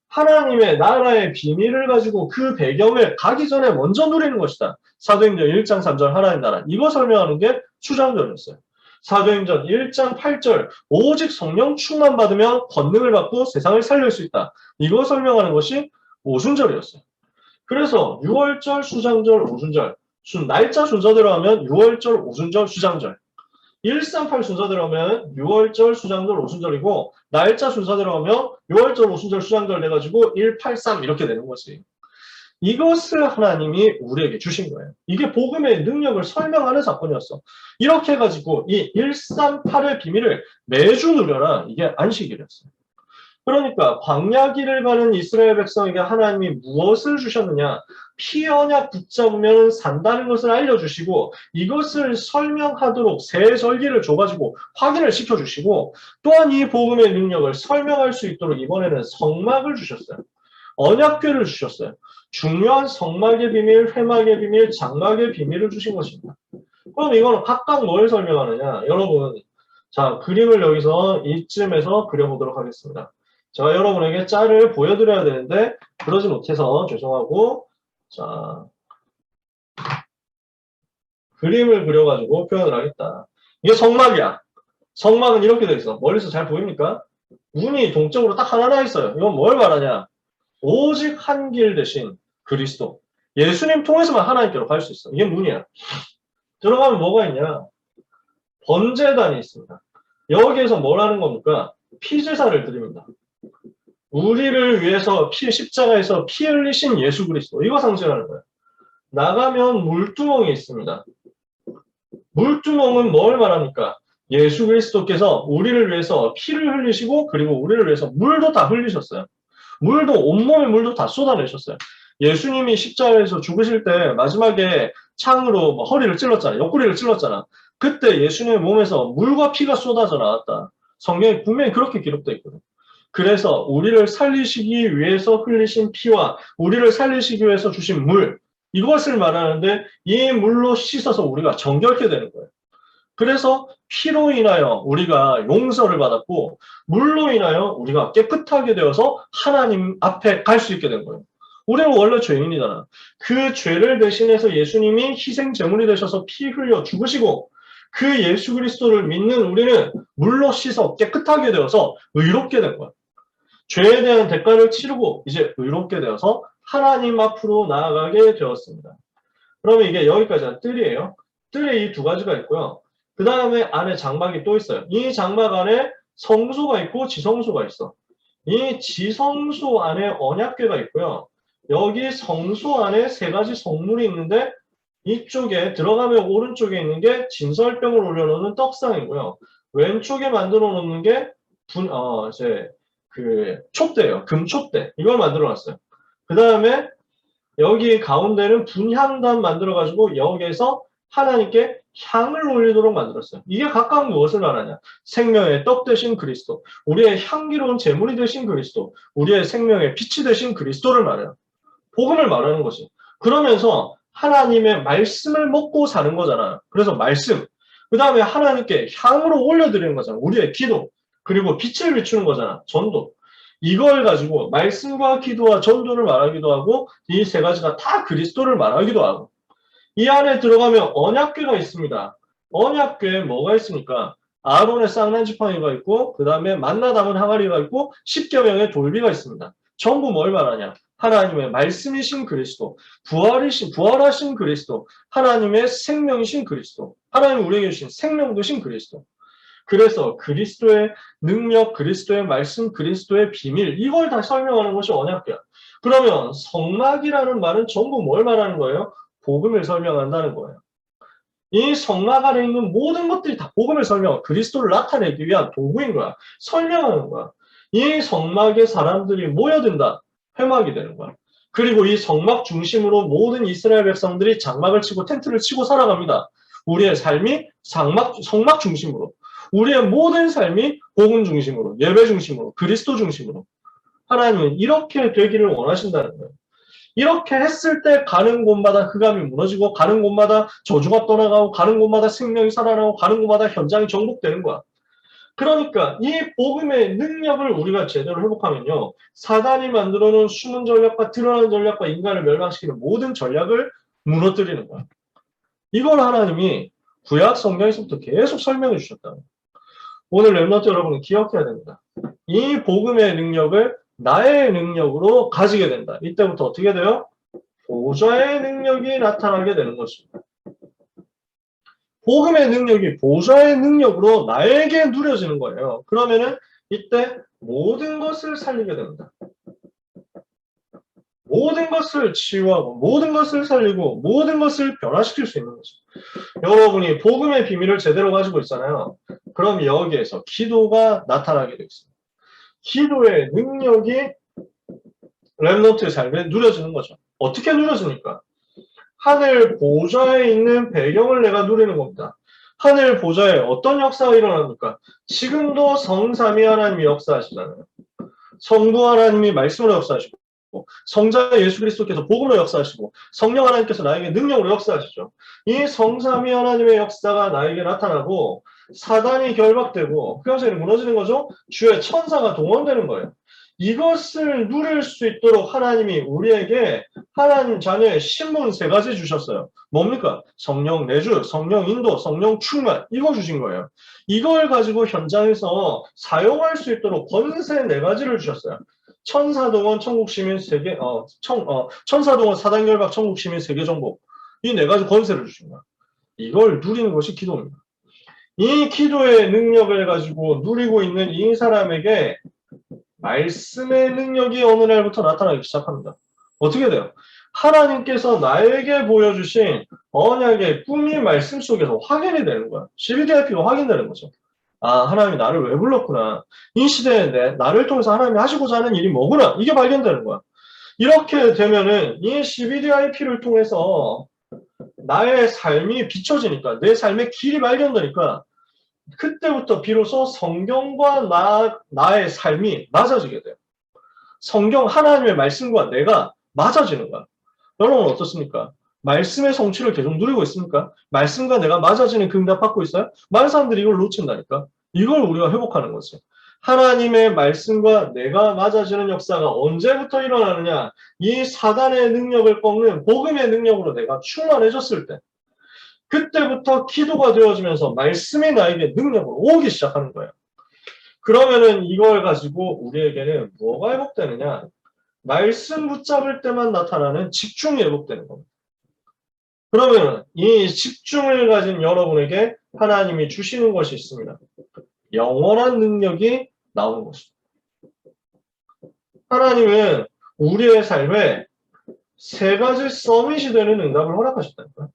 하나님의 나라의 비밀을 가지고 그 배경을 가기 전에 먼저 누리는 것이다. 사도행전 1장 3절 하나님 나라. 이거 설명하는 게 수장절이었어요. 사도행전 1장 8절 오직 성령 충만 받으면 권능을 받고 세상을 살릴 수 있다. 이거 설명하는 것이 오순절이었어요. 그래서 6월절, 수장절, 오순절 날짜 순서대로 하면 6월절, 오순절, 수장절 138 순서대로 하면 6월절, 수장절, 오순절이고 날짜 순서대로 하면 6월절, 오순절, 수장절 돼가지고 183 이렇게 되는 거지. 이것을 하나님이 우리에게 주신 거예요. 이게 복음의 능력을 설명하는 사건이었어. 이렇게 해가지고 이 138의 비밀을 매주 누려라. 이게 안식일이었어요. 그러니까 광야길을 가는 이스라엘 백성에게 하나님이 무엇을 주셨느냐? 피 언약 붙잡으면 산다는 것을 알려주시고 이것을 설명하도록 새 절기를 줘가지고 확인을 시켜주시고 또한 이 복음의 능력을 설명할 수 있도록 이번에는 성막을 주셨어요. 언약궤를 주셨어요. 중요한 성막의 비밀, 회막의 비밀, 장막의 비밀을 주신 것입니다. 그럼 이거는 각각 뭘 설명하느냐? 여러분, 자, 그림을 여기서 이쯤에서 그려보도록 하겠습니다. 제가 여러분에게 짤을 보여드려야 되는데 그러지 못해서 죄송하고 자 그림을 그려가지고 표현을 하겠다. 이게 성막이야. 성막은 이렇게 돼 있어. 멀리서 잘 보입니까? 문이 동쪽으로 딱 하나 나 있어요. 이건 뭘 말하냐? 오직 한 길 대신 그리스도. 예수님 통해서만 하나님께로 갈 수 있어. 이게 문이야. 들어가면 뭐가 있냐? 번제단이 있습니다. 여기에서 뭘 하는 겁니까? 피제사를 드립니다. 우리를 위해서 십자가에서 피 흘리신 예수 그리스도. 이거 상징하는 거예요. 나가면 물두멍이 있습니다. 물두멍은 뭘 말합니까? 예수 그리스도께서 우리를 위해서 피를 흘리시고 그리고 우리를 위해서 물도 다 흘리셨어요. 물도 온몸에 물도 다 쏟아내셨어요. 예수님이 십자가에서 죽으실 때 마지막에 창으로 허리를 찔렀잖아요. 옆구리를 찔렀잖아. 그때 예수님의 몸에서 물과 피가 쏟아져 나왔다. 성경에 분명히 그렇게 기록되어 있거든. 그래서 우리를 살리시기 위해서 흘리신 피와 우리를 살리시기 위해서 주신 물 이것을 말하는데 이 물로 씻어서 우리가 정결케 되는 거예요. 그래서 피로 인하여 우리가 용서를 받았고 물로 인하여 우리가 깨끗하게 되어서 하나님 앞에 갈 수 있게 된 거예요. 우리는 원래 죄인이잖아. 그 죄를 대신해서 예수님이 희생 제물이 되셔서 피 흘려 죽으시고 그 예수 그리스도를 믿는 우리는 물로 씻어 깨끗하게 되어서 의롭게 된 거야. 죄에 대한 대가를 치르고 이제 의롭게 되어서 하나님 앞으로 나아가게 되었습니다. 그러면 이게 여기까지는 뜰이에요. 뜰에 이 두 가지가 있고요. 그 다음에 안에 장막이 또 있어요. 이 장막 안에 성소가 있고 지성소가 있어. 이 지성소 안에 언약궤가 있고요. 여기 성소 안에 세 가지 성물이 있는데 이쪽에 들어가면 오른쪽에 있는 게 진설병을 올려놓는 떡상이고요. 왼쪽에 만들어 놓는 게 촛대예요. 금촛대. 이걸 만들어 놨어요. 그 다음에 여기 가운데는 분향단 만들어가지고 여기에서 하나님께 향을 올리도록 만들었어요. 이게 각각 무엇을 말하냐? 생명의 떡 되신 그리스도, 우리의 향기로운 제물이 되신 그리스도, 우리의 생명의 빛이 되신 그리스도를 말해요. 복음을 말하는 것이. 그러면서 하나님의 말씀을 먹고 사는 거잖아요. 그래서 말씀. 그 다음에 하나님께 향으로 올려드리는 거잖아. 우리의 기도. 그리고 빛을 비추는 거잖아. 전도. 이걸 가지고 말씀과 기도와 전도를 말하기도 하고 이 세 가지가 다 그리스도를 말하기도 하고 이 안에 들어가면 언약궤가 있습니다. 언약궤에 뭐가 있습니까? 아론의 쌍난지팡이가 있고 그 다음에 만나 담은 항아리가 있고 10여 명의 돌비가 있습니다. 전부 뭘 말하냐? 하나님의 말씀이신 그리스도, 부활하신 그리스도, 하나님의 생명이신 그리스도, 하나님 우리에게 주신 생명 되신 그리스도. 그래서 그리스도의 능력, 그리스도의 말씀, 그리스도의 비밀 이걸 다 설명하는 것이 언약궤야. 그러면 성막이라는 말은 전부 뭘 말하는 거예요? 복음을 설명한다는 거예요. 이 성막 안에 있는 모든 것들이 다 복음을 설명하고 그리스도를 나타내기 위한 도구인 거야. 설명하는 거야. 이 성막에 사람들이 모여든다. 회막이 되는 거야. 그리고 이 성막 중심으로 모든 이스라엘 백성들이 장막을 치고 텐트를 치고 살아갑니다. 우리의 삶이 성막 중심으로. 우리의 모든 삶이 복음 중심으로, 예배 중심으로, 그리스도 중심으로. 하나님은 이렇게 되기를 원하신다는 거예요. 이렇게 했을 때 가는 곳마다 흑암이 무너지고 가는 곳마다 저주가 떠나가고 가는 곳마다 생명이 살아나고 가는 곳마다 현장이 정복되는 거야. 그러니까 이 복음의 능력을 우리가 제대로 회복하면요. 사단이 만들어놓은 숨은 전략과 드러나는 전략과 인간을 멸망시키는 모든 전략을 무너뜨리는 거야. 이걸 하나님이 구약 성경에서부터 계속 설명해 주셨다. 오늘 렘넌트 여러분은 기억해야 됩니다. 이 복음의 능력을 나의 능력으로 가지게 된다. 이때부터 어떻게 돼요? 보좌의 능력이 나타나게 되는 것입니다. 복음의 능력이 보좌의 능력으로 나에게 누려지는 거예요. 그러면은 이때 모든 것을 살리게 됩니다. 모든 것을 치유하고 모든 것을 살리고 모든 것을 변화시킬 수 있는 거죠. 여러분이 복음의 비밀을 제대로 가지고 있잖아요. 그럼 여기에서 기도가 나타나게 되어 있습니다. 기도의 능력이 렘넌트의 삶에 누려지는 거죠. 어떻게 누려집니까? 하늘 보좌에 있는 배경을 내가 누리는 겁니다. 하늘 보좌에 어떤 역사가 일어납니까? 지금도 성삼위 하나님이 역사하시잖아요. 성부 하나님이 말씀으로 역사하시고 성자 예수 그리스도께서 복음으로 역사하시고 성령 하나님께서 나에게 능력으로 역사하시죠. 이 성삼위 하나님의 역사가 나에게 나타나고 사단이 결박되고 흑암세력이 무너지는 거죠. 주의 천사가 동원되는 거예요. 이것을 누릴 수 있도록 하나님이 우리에게 하나님 자녀의 신분 세 가지 주셨어요. 뭡니까? 성령 내주, 성령 인도, 성령 충만 이거 주신 거예요. 이걸 가지고 현장에서 사용할 수 있도록 권세 네 가지를 주셨어요. 천사동원, 천국시민 세계, 천사동원, 사단결박, 천국시민 세계정복 이 네 가지 권세를 주신 거야. 이걸 누리는 것이 기도입니다. 이 기도의 능력을 가지고 누리고 있는 이 사람에게 말씀의 능력이 어느 날부터 나타나기 시작합니다. 어떻게 돼요? 하나님께서 나에게 보여주신 언약의 꿈이 말씀 속에서 확인이 되는 거야. CBDIP가 확인되는 거죠. 아, 하나님이 나를 왜 불렀구나. 이 시대에 나를 통해서 하나님이 하시고자 하는 일이 뭐구나. 이게 발견되는 거야. 이렇게 되면은 이 CBDIP를 통해서 나의 삶이 비춰지니까, 내 삶의 길이 발견되니까 그때부터 비로소 성경과 나의 삶이 맞아지게 돼요. 성경 하나님의 말씀과 내가 맞아지는 거야. 여러분 어떻습니까? 말씀의 성취를 계속 누리고 있습니까? 말씀과 내가 맞아지는 그 응답 받고 있어요? 많은 사람들이 이걸 놓친다니까. 이걸 우리가 회복하는 거죠. 하나님의 말씀과 내가 맞아지는 역사가 언제부터 일어나느냐? 이 사단의 능력을 꺾는 복음의 능력으로 내가 충만해졌을 때 그때부터 기도가 되어지면서 말씀이 나에게 능력으로 오기 시작하는 거예요. 그러면은 이걸 가지고 우리에게는 뭐가 회복되느냐? 말씀 붙잡을 때만 나타나는 집중이 회복되는 겁니다. 그러면 이 집중을 가진 여러분에게 하나님이 주시는 것이 있습니다. 영원한 능력이 나오는 것입니다. 하나님은 우리의 삶에 세 가지 서밋이 되는 응답을 허락하셨다니까요.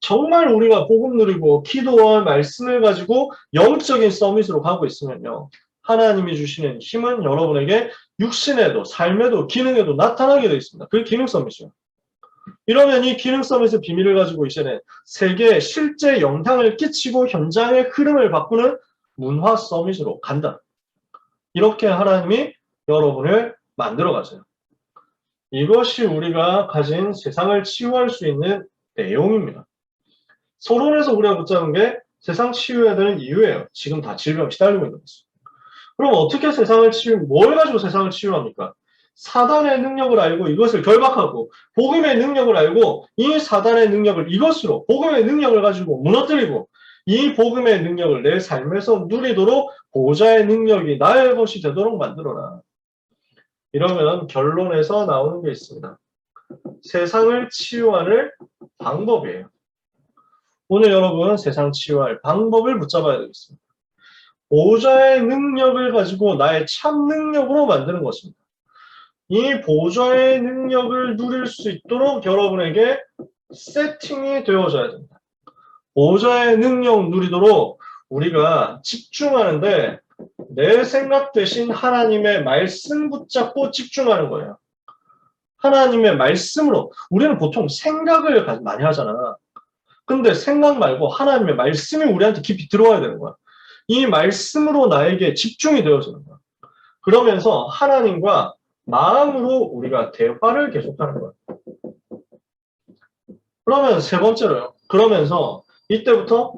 정말 우리가 복음 누리고 기도와 말씀을 가지고 영적인 서밋으로 가고 있으면요. 하나님이 주시는 힘은 여러분에게 육신에도 삶에도 기능에도 나타나게 되어 있습니다. 그게 기능 서밋이에요. 이러면 이 기능 서밋의 비밀을 가지고 이제는 세계에 실제 영향을 끼치고 현장의 흐름을 바꾸는 문화 서밋으로 간다. 이렇게 하나님이 여러분을 만들어 가세요. 이것이 우리가 가진 세상을 치유할 수 있는 내용입니다. 서론에서 우리가 붙잡은 게 세상 치유해야 되는 이유예요. 지금 다 질병 시달리고 있는 거죠. 그럼 어떻게 뭘 가지고 세상을 치유합니까? 사단의 능력을 알고 이것을 결박하고 복음의 능력을 알고 이 사단의 능력을 이것으로 복음의 능력을 가지고 무너뜨리고 이 복음의 능력을 내 삶에서 누리도록 보좌의 능력이 나의 것이 되도록 만들어라. 이러면 결론에서 나오는 게 있습니다. 세상을 치유하는 방법이에요. 오늘 여러분 세상 치유할 방법을 붙잡아야 되겠습니다. 보좌의 능력을 가지고 나의 참 능력으로 만드는 것입니다. 이 보좌의 능력을 누릴 수 있도록 여러분에게 세팅이 되어져야 됩니다. 보좌의 능력 누리도록 우리가 집중하는데 내 생각 대신 하나님의 말씀 붙잡고 집중하는 거예요. 하나님의 말씀으로. 우리는 보통 생각을 많이 하잖아. 근데 생각 말고 하나님의 말씀이 우리한테 깊이 들어와야 되는 거야. 이 말씀으로 나에게 집중이 되어지는 거야. 그러면서 하나님과 마음으로 우리가 대화를 계속하는 거야. 그러면 세 번째로요. 그러면서 이때부터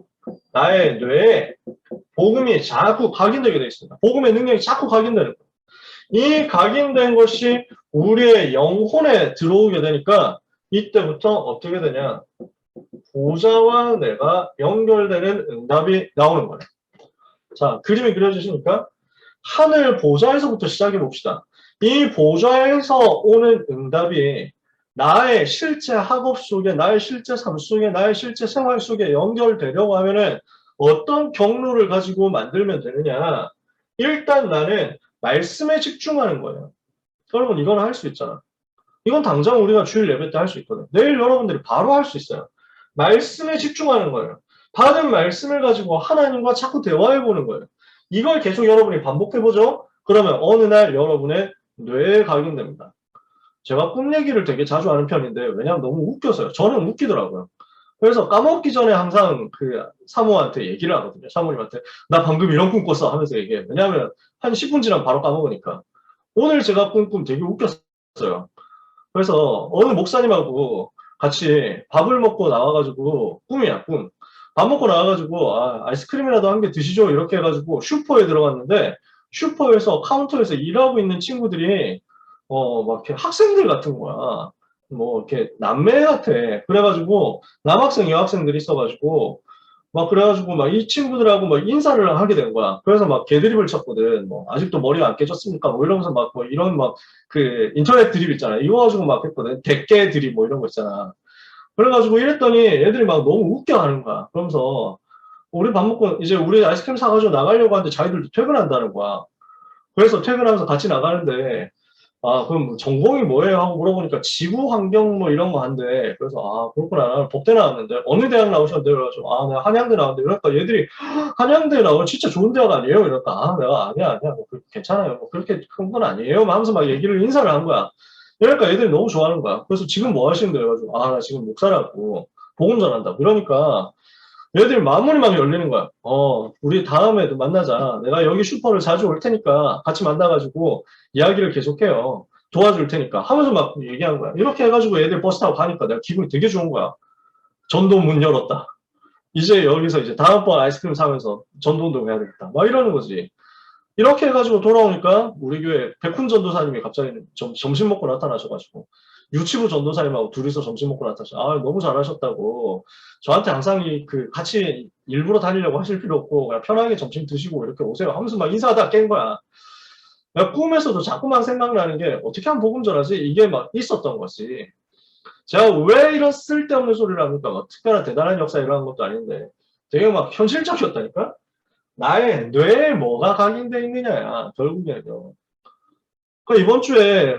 나의 뇌에 복음이 자꾸 각인되게 되어 있습니다. 복음의 능력이 자꾸 각인되는 거예요. 이 각인된 것이 우리의 영혼에 들어오게 되니까 이때부터 어떻게 되냐. 보좌와 내가 연결되는 응답이 나오는 거예요. 자, 그림이 그려지시니까 하늘 보좌에서부터 시작해 봅시다. 이 보좌에서 오는 응답이 나의 실제 학업 속에, 나의 실제 삶 속에, 나의 실제 생활 속에 연결되려고 하면은 어떤 경로를 가지고 만들면 되느냐. 일단 나는 말씀에 집중하는 거예요. 여러분, 이건 할 수 있잖아. 이건 당장 우리가 주일 예배 때 할 수 있거든. 내일 여러분들이 바로 할 수 있어요. 말씀에 집중하는 거예요. 받은 말씀을 가지고 하나님과 자꾸 대화해 보는 거예요. 이걸 계속 여러분이 반복해보죠? 그러면 어느 날 여러분의 뇌에 각인됩니다. 제가 꿈 얘기를 되게 자주 하는 편인데 왜냐하면 너무 웃겨서요. 저는 웃기더라고요. 그래서 까먹기 전에 항상 그 사모한테 얘기를 하거든요. 사모님한테 나 방금 이런 꿈 꿨어 하면서 얘기해. 왜냐하면 한 10분 지나면 바로 까먹으니까. 오늘 제가 꾼 꿈 되게 웃겼어요. 그래서 어느 목사님하고 같이 밥을 먹고 나와가지고 꿈이야 꿈. 밥 먹고 나와가지고 아이스크림이라도 한 개 드시죠 이렇게 해가지고 슈퍼에 들어갔는데 슈퍼에서 카운터에서 일하고 있는 친구들이 막 이렇게 학생들 같은 거야. 뭐 이렇게 남매 같아. 그래가지고 남학생 여학생들이 있어가지고 막 그래가지고 막 이 친구들하고 막 인사를 하게 된 거야. 그래서 막 개드립을 쳤거든. 뭐 아직도 머리가 안 깨졌습니까? 뭐 이러면서 막 뭐 이런 막 그 인터넷 드립 있잖아. 이거 가지고 막 했거든. 대깨 드립 뭐 이런 거 있잖아. 그래가지고 이랬더니 애들이 막 너무 웃겨 하는 거야. 그러면서 우리 밥 먹고 이제 우리 아이스크림 사가지고 나가려고 하는데 자기들도 퇴근한다는 거야. 그래서 퇴근하면서 같이 나가는데 그럼 뭐 전공이 뭐예요? 하고 물어보니까 지구 환경 뭐 이런 거 한대. 그래서 그렇구나. 나는 법대 나왔는데 어느 대학 나오셨는데 그래가지고 내가 한양대 나왔는데 이러니까 얘들이 한양대 나오면 진짜 좋은 대학 아니에요? 이러니까 내가 아니야 뭐 괜찮아요. 뭐 그렇게 큰 건 아니에요. 하면서 막 얘기를 인사를 한 거야. 그러니까 얘들이 너무 좋아하는 거야. 그래서 지금 뭐 하시는데 그래가지고 나 지금 목사라고 복음 전한다. 그러니까 얘들 마음문이 막 열리는 거야. 우리 다음에도 만나자. 내가 여기 슈퍼를 자주 올 테니까 같이 만나가지고 이야기를 계속해요. 도와줄 테니까 하면서 막 얘기한 거야. 이렇게 해가지고 애들 버스 타고 가니까 내가 기분이 되게 좋은 거야. 전도 문 열었다. 이제 여기서 이제 다음번 아이스크림 사면서 전도 운동 해야 되겠다. 막 이러는 거지. 이렇게 해가지고 돌아오니까 우리 교회 백훈 전도사님이 갑자기 점심 먹고 나타나셔가지고 유치부 전도사님하고 둘이서 점심 먹고 나타나셔. 너무 잘하셨다고. 저한테 항상 같이 일부러 다니려고 하실 필요 없고 그냥 편하게 점심 드시고 이렇게 오세요 하면서 막 인사하다 깬 거야. 내가 꿈에서도 자꾸만 생각나는 게 어떻게 하면 복음 전하지? 이게 막 있었던 거지. 제가 왜 이런 쓸데없는 소리를 합니까? 막 특별한 대단한 역사 일어난 것도 아닌데 되게 막 현실적이었다니까? 나의 뇌에 뭐가 각인돼 있느냐야 결국에는. 이번 주에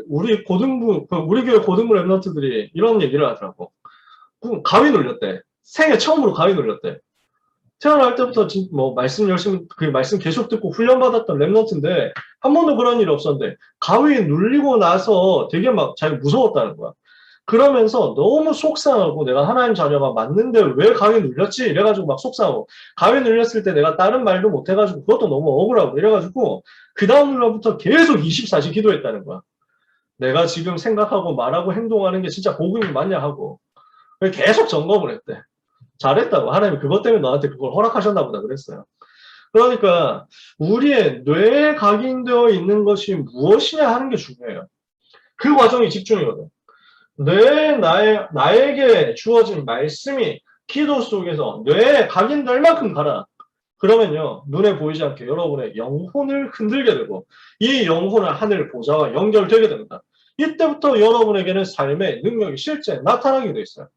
우리 고등부 우리 교회 고등부 랩런트들이 이런 얘기를 하더라고. 가위 눌렸대. 생애 처음으로 가위 눌렸대. 태어날 때부터 뭐 말씀 열심히 말씀 계속 듣고 훈련받았던 랩런트인데 한 번도 그런 일이 없었는데 가위 눌리고 나서 되게 막 자기 무서웠다는 거야. 그러면서 너무 속상하고 내가 하나님 자녀가 맞는데 왜 가위 눌렸지? 이래가지고 막 속상하고 가위 눌렸을 때 내가 다른 말도 못해가지고 그것도 너무 억울하고 이래가지고 그 다음 날부터 계속 24시 기도했다는 거야. 내가 지금 생각하고 말하고 행동하는 게 진짜 복음이 맞냐 하고 계속 점검을 했대. 잘했다고. 하나님이 그것 때문에 너한테 그걸 허락하셨나 보다 그랬어요. 그러니까 우리의 뇌에 각인되어 있는 것이 무엇이냐 하는 게 중요해요. 그 과정이 집중이거든. 나에게 주어진 말씀이 기도 속에서 뇌에 각인될 만큼 가라. 그러면요, 눈에 보이지 않게 여러분의 영혼을 흔들게 되고, 이 영혼은 하늘 보좌와 연결되게 됩니다. 이때부터 여러분에게는 삶의 능력이 실제 나타나게 돼 있어요.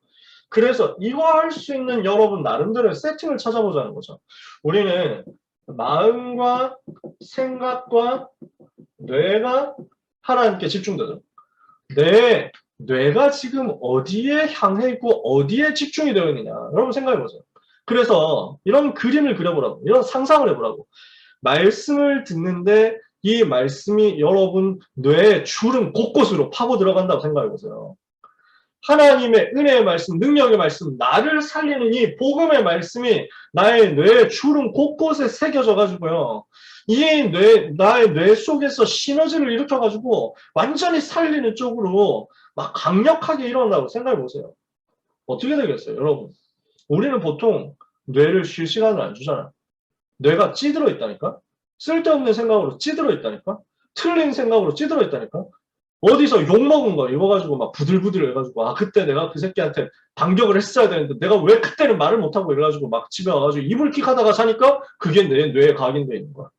그래서 이거 할 수 있는 여러분 나름대로의 세팅을 찾아보자는 거죠. 우리는 마음과 생각과 뇌가 하나님께 집중되죠. 뇌가 지금 어디에 향해 있고 어디에 집중이 되어 있느냐. 여러분 생각해 보세요. 그래서 이런 그림을 그려보라고, 이런 상상을 해보라고. 말씀을 듣는데 이 말씀이 여러분 뇌의 주름 곳곳으로 파고 들어간다고 생각해보세요. 하나님의 은혜의 말씀, 능력의 말씀, 나를 살리는 이 복음의 말씀이 나의 뇌의 주름 곳곳에 새겨져 가지고요. 나의 뇌 속에서 시너지를 일으켜 가지고 완전히 살리는 쪽으로 막 강력하게 일어난다고 생각해 보세요. 어떻게 되겠어요, 여러분? 우리는 보통 뇌를 쉴 시간을 안 주잖아. 뇌가 찌들어 있다니까? 쓸데없는 생각으로 찌들어 있다니까? 틀린 생각으로 찌들어 있다니까? 어디서 욕먹은 거 이거 가지고 막 부들부들 해가지고 아 그때 내가 그 새끼한테 반격을 했어야 되는데 내가 왜 그때는 말을 못하고 이래가지고 막 집에 와가지고 이불킥 하다가 자니까 그게 내 뇌에 각인돼 있는 거야.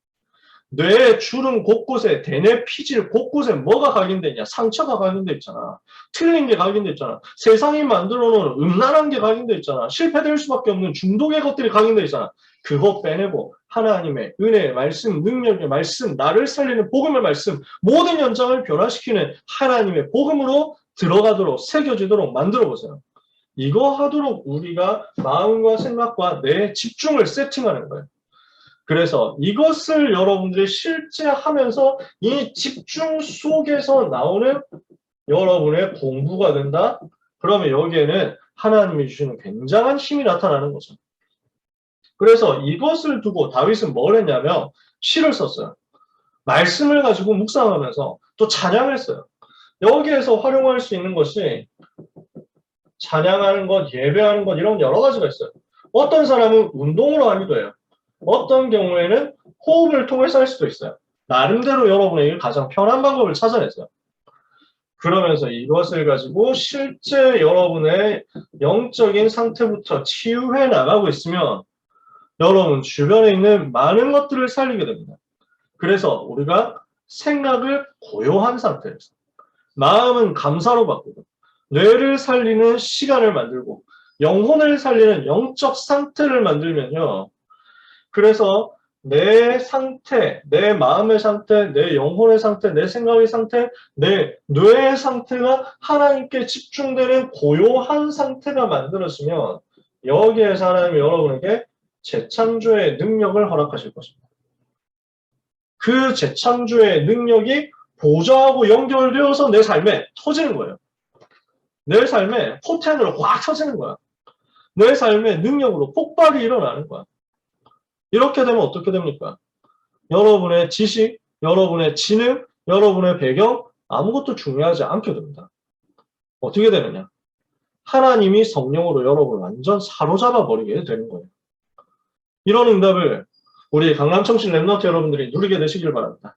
뇌의 주름 곳곳에 대뇌 피질 곳곳에 뭐가 각인돼 있냐? 상처가 각인돼 있잖아. 틀린 게 각인돼 있잖아. 세상이 만들어 놓은 음란한 게 각인돼 있잖아. 실패될 수밖에 없는 중독의 것들이 각인돼 있잖아. 그거 빼내고 하나님의 은혜의 말씀, 능력의 말씀, 나를 살리는 복음의 말씀, 모든 현장을 변화시키는 하나님의 복음으로 들어가도록 새겨지도록 만들어 보세요. 이거 하도록 우리가 마음과 생각과 내 집중을 세팅하는 거예요. 그래서 이것을 여러분들이 실제 하면서 이 집중 속에서 나오는 여러분의 공부가 된다? 그러면 여기에는 하나님이 주시는 굉장한 힘이 나타나는 거죠. 그래서 이것을 두고 다윗은 뭘 했냐면 시를 썼어요. 말씀을 가지고 묵상하면서 또 찬양을 했어요. 여기에서 활용할 수 있는 것이 찬양하는 것, 예배하는 것 이런 여러 가지가 있어요. 어떤 사람은 운동으로 하기도 해요. 어떤 경우에는 호흡을 통해서 할 수도 있어요. 나름대로 여러분에게 가장 편한 방법을 찾아냈어요. 그러면서 이것을 가지고 실제 여러분의 영적인 상태부터 치유해 나가고 있으면 여러분 주변에 있는 많은 것들을 살리게 됩니다. 그래서 우리가 생각을 고요한 상태에서 마음은 감사로 바꾸고 뇌를 살리는 시간을 만들고 영혼을 살리는 영적 상태를 만들면요. 그래서 내 상태, 내 마음의 상태, 내 영혼의 상태, 내 생각의 상태, 내 뇌의 상태가 하나님께 집중되는 고요한 상태가 만들어지면 여기에서 하나님이 여러분에게 재창조의 능력을 허락하실 것입니다. 그 재창조의 능력이 보좌하고 연결되어서 내 삶에 터지는 거예요. 내 삶에 포텐으로 확 터지는 거야. 내 삶의 능력으로 폭발이 일어나는 거야. 이렇게 되면 어떻게 됩니까? 여러분의 지식, 여러분의 지능, 여러분의 배경 아무것도 중요하지 않게 됩니다. 어떻게 되느냐? 하나님이 성령으로 여러분을 완전 사로잡아 버리게 되는 거예요. 이런 응답을 우리 강남청신 랩너트 여러분들이 누리게 되시길 바랍니다.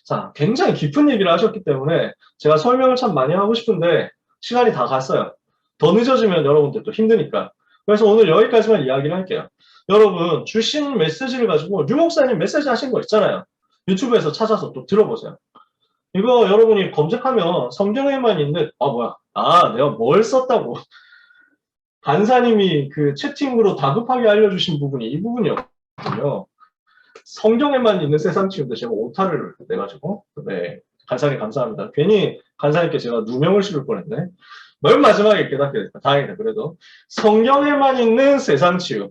자, 굉장히 깊은 얘기를 하셨기 때문에 제가 설명을 참 많이 하고 싶은데 시간이 다 갔어요. 더 늦어지면 여러분들 또 힘드니까. 그래서 오늘 여기까지만 이야기를 할게요. 여러분 주신 메시지를 가지고 류 목사님 메시지 하신 거 있잖아요. 유튜브에서 찾아서 또 들어보세요. 이거 여러분이 검색하면 성경에만 있는 내가 뭘 썼다고 간사님이 그 채팅으로 다급하게 알려주신 부분이 이 부분이었거든요. 성경에만 있는 세상 치유인데 제가 오타를 내가지고 네 간사님 감사합니다. 괜히 간사님께 제가 누명을 씌울 뻔했네. 맨 마지막에 깨닫게 됐다. 다행이다. 그래도 성경에만 있는 세상 치유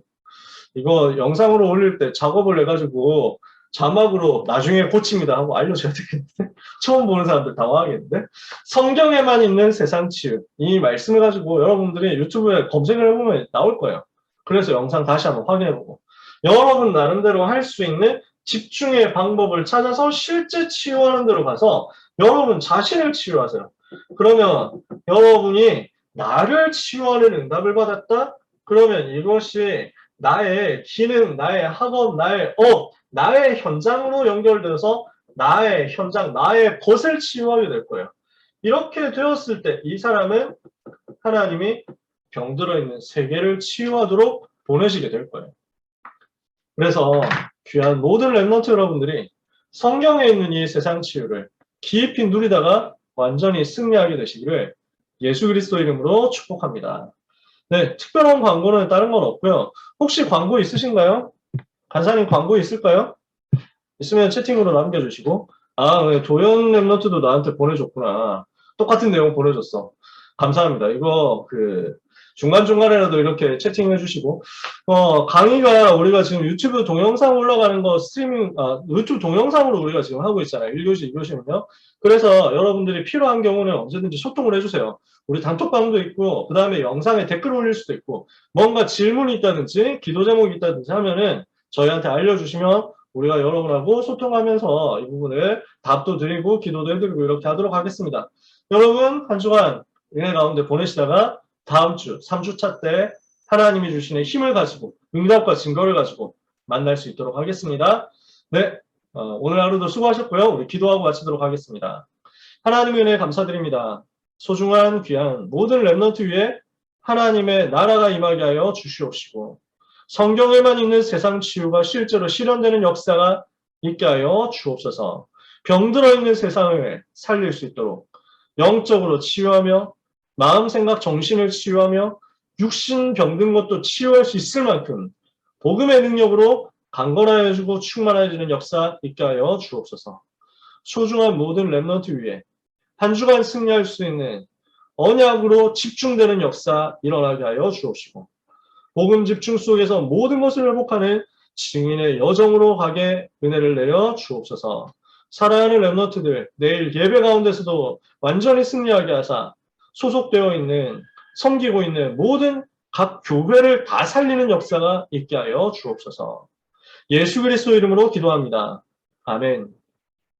이거 영상으로 올릴 때 작업을 해가지고 자막으로 나중에 고칩니다 하고 알려줘야 되겠는데 처음 보는 사람들 당황하겠는데 성경에만 있는 세상 치유 이 말씀을 가지고 여러분들이 유튜브에 검색을 해보면 나올 거예요. 그래서 영상 다시 한번 확인해보고 여러분 나름대로 할 수 있는 집중의 방법을 찾아서 실제 치유하는 데로 가서 여러분 자신을 치유하세요. 그러면 여러분이 나를 치유하는 응답을 받았다? 그러면 이것이 나의 기능, 나의 학업, 나의 현장으로 연결돼서 나의 현장, 나의 것을 치유하게 될 거예요. 이렇게 되었을 때 이 사람은 하나님이 병들어 있는 세계를 치유하도록 보내시게 될 거예요. 그래서 귀한 모든 랩런트 여러분들이 성경에 있는 이 세상 치유를 깊이 누리다가 완전히 승리하게 되시기를 예수 그리스도 이름으로 축복합니다. 네, 특별한 광고는 다른 건 없고요. 혹시 광고 있으신가요? 간사님 광고 있을까요? 있으면 채팅으로 남겨주시고 네, 도연 랩런트도 나한테 보내줬구나. 똑같은 내용 보내줬어. 감사합니다. 이거 중간중간에라도 이렇게 채팅해 주시고, 강의가 우리가 지금 유튜브 동영상 올라가는 거 유튜브 동영상으로 우리가 지금 하고 있잖아요. 1교시, 2교시는요. 그래서 여러분들이 필요한 경우는 언제든지 소통을 해주세요. 우리 단톡방도 있고, 그 다음에 영상에 댓글 올릴 수도 있고, 뭔가 질문이 있다든지, 기도 제목이 있다든지 하면은 저희한테 알려주시면 우리가 여러분하고 소통하면서 이 부분을 답도 드리고, 기도도 해드리고, 이렇게 하도록 하겠습니다. 여러분, 한 주간 은혜 가운데 보내시다가 다음 주, 3주차 때 하나님이 주시는 힘을 가지고, 응답과 증거를 가지고 만날 수 있도록 하겠습니다. 네, 오늘 하루도 수고하셨고요. 우리 기도하고 마치도록 하겠습니다. 하나님의 은혜 감사드립니다. 소중한 귀한 모든 렘넌트 위에 하나님의 나라가 임하게 하여 주시옵시고, 성경에만 있는 세상 치유가 실제로 실현되는 역사가 있게 하여 주옵소서. 병들어 있는 세상을 살릴 수 있도록 영적으로 치유하며 마음, 생각, 정신을 치유하며 육신 병든 것도 치유할 수 있을 만큼 복음의 능력으로 강건하여 주고 충만해지는 역사 있게 하여 주옵소서. 소중한 모든 렘넌트 위에 한 주간 승리할 수 있는 언약으로 집중되는 역사 일어나게 하여 주옵시고, 복음 집중 속에서 모든 것을 회복하는 증인의 여정으로 가게 은혜를 내려 주옵소서. 사랑하는 렘넌트들, 내일 예배 가운데서도 완전히 승리하게 하사 소속되어 있는, 섬기고 있는 모든 각 교회를 다 살리는 역사가 있게 하여 주옵소서. 예수 그리스도 이름으로 기도합니다. 아멘.